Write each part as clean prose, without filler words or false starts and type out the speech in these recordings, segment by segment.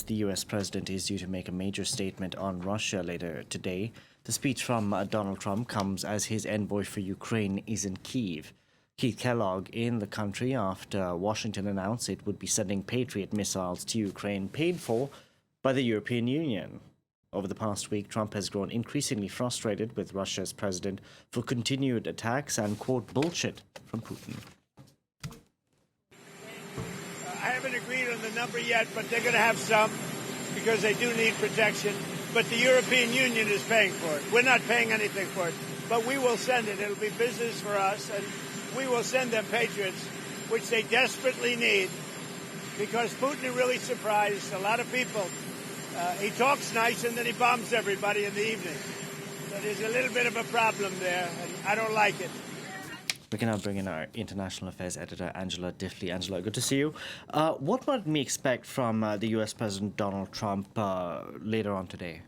the U.S. president is due to make a major statement on Russia later today. The speech from Donald Trump comes as his envoy for Ukraine is in Kyiv. Keith Kellogg in the country after Washington announced it would be sending Patriot missiles to Ukraine paid for by the European Union. Over the past week, Trump has grown increasingly frustrated with Russia's president for continued attacks and, quote, bullshit from Putin. I haven't agreed on the number yet, but they're going to have some because they do need protection. But the European Union is paying for it. We're not paying anything for it, but we will send it. It'll be business for us, and we will send them Patriots, which they desperately need, because Putin really surprised a lot of people. He talks nice, and then he bombs everybody in the evening. So there's a little bit of a problem there, and I don't like it. We can now bring in our international affairs editor, Angela Diffley. Angela, good to see you. What might we expect from the U.S. President Donald Trump later on today?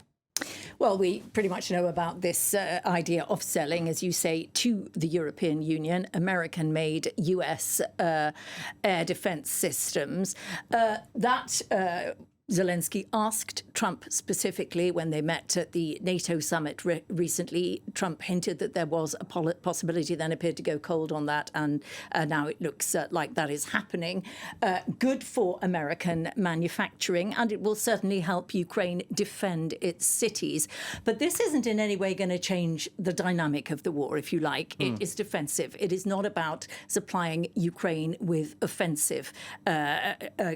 Well, we pretty much know about this idea of selling, as you say, to the European Union, American-made U.S. air defense systems. Zelensky asked Trump specifically when they met at the NATO summit recently. Trump hinted that there was a possibility, then appeared to go cold on that, and now it looks like that is happening. Good for American manufacturing, and it will certainly help Ukraine defend its cities. But this isn't in any way going to change the dynamic of the war, if you like. It is defensive. It is not about supplying Ukraine with offensive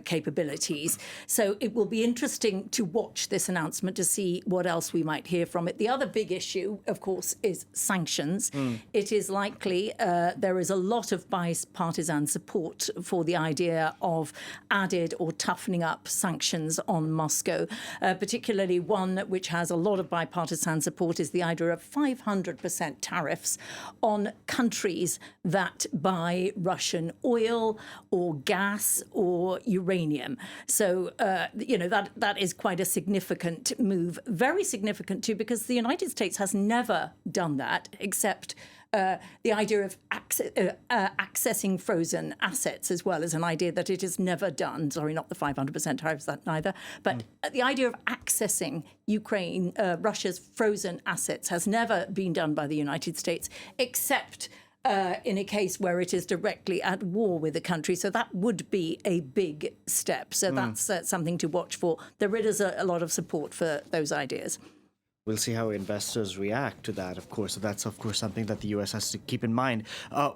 capabilities. So it will be interesting to watch this announcement to see what else we might hear from it. The other big issue, of course, is sanctions. It is likely there is a lot of bipartisan support for the idea of added or toughening up sanctions on Moscow, particularly one which has a lot of bipartisan support is the idea of 500% tariffs on countries that buy Russian oil or gas or uranium. So, that is quite a significant move, very significant too, because the United States has never done that except the idea of accessing frozen assets as well as an idea that it has never done. Sorry, not the 500% tariffs, that neither. But the idea of accessing Russia's frozen assets has never been done by the United States except in a case where it is directly at war with the country. So that would be a big step. So that's something to watch for. There is a lot of support for those ideas. We'll see how investors react to that, of course. So that's, of course, something that the U.S. has to keep in mind.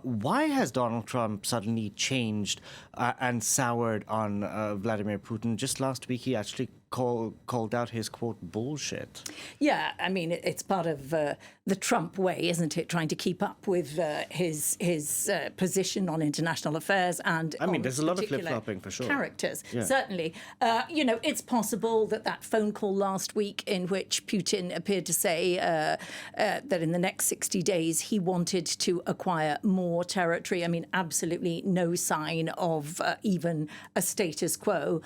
Why has Donald Trump suddenly changed and soured on Vladimir Putin? Just last week, he actually called out his, quote, bullshit. Yeah, I mean, it's part of the Trump way, isn't it? Trying to keep up with his position on international affairs and there's a lot of flip-flopping for sure. Characters, certainly. It's possible that phone call last week in which Putin appeared to say that in the next 60 days he wanted to acquire more territory. I mean, absolutely no sign of even a status quo,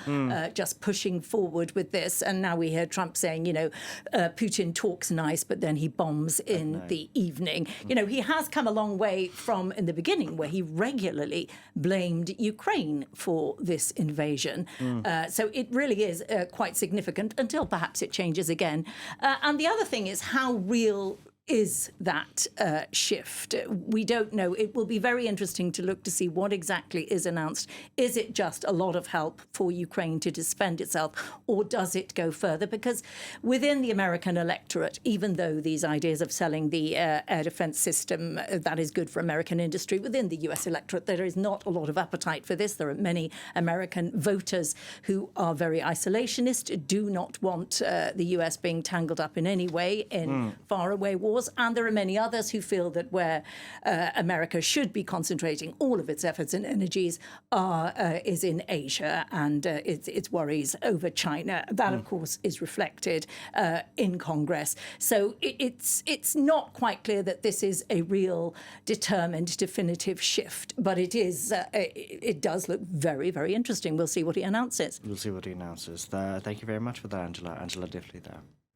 just pushing forward with this. And now we hear Trump saying, Putin talks nice, but then he bombs in the evening. He has come a long way from in the beginning where he regularly blamed Ukraine for this invasion. So it really is quite significant until perhaps it changes again. And the other thing is how real is that shift? We don't know. It will be very interesting to look to see what exactly is announced. Is it just a lot of help for Ukraine to defend itself, or does it go further? Because within the American electorate, even though these ideas of selling the air defense system, that is good for American industry, within the U.S. electorate, there is not a lot of appetite for this. There are many American voters who are very isolationist, do not want the U.S. being tangled up in any way in faraway wars. And there are many others who feel that where America should be concentrating all of its efforts and energies is in Asia and its worries over China. That, of course, is reflected in Congress. So it's not quite clear that this is a real determined, definitive shift, but it does look very, very interesting. We'll see what he announces. We'll see what he announces. Thank you very much for that, Angela. Angela Diffley there.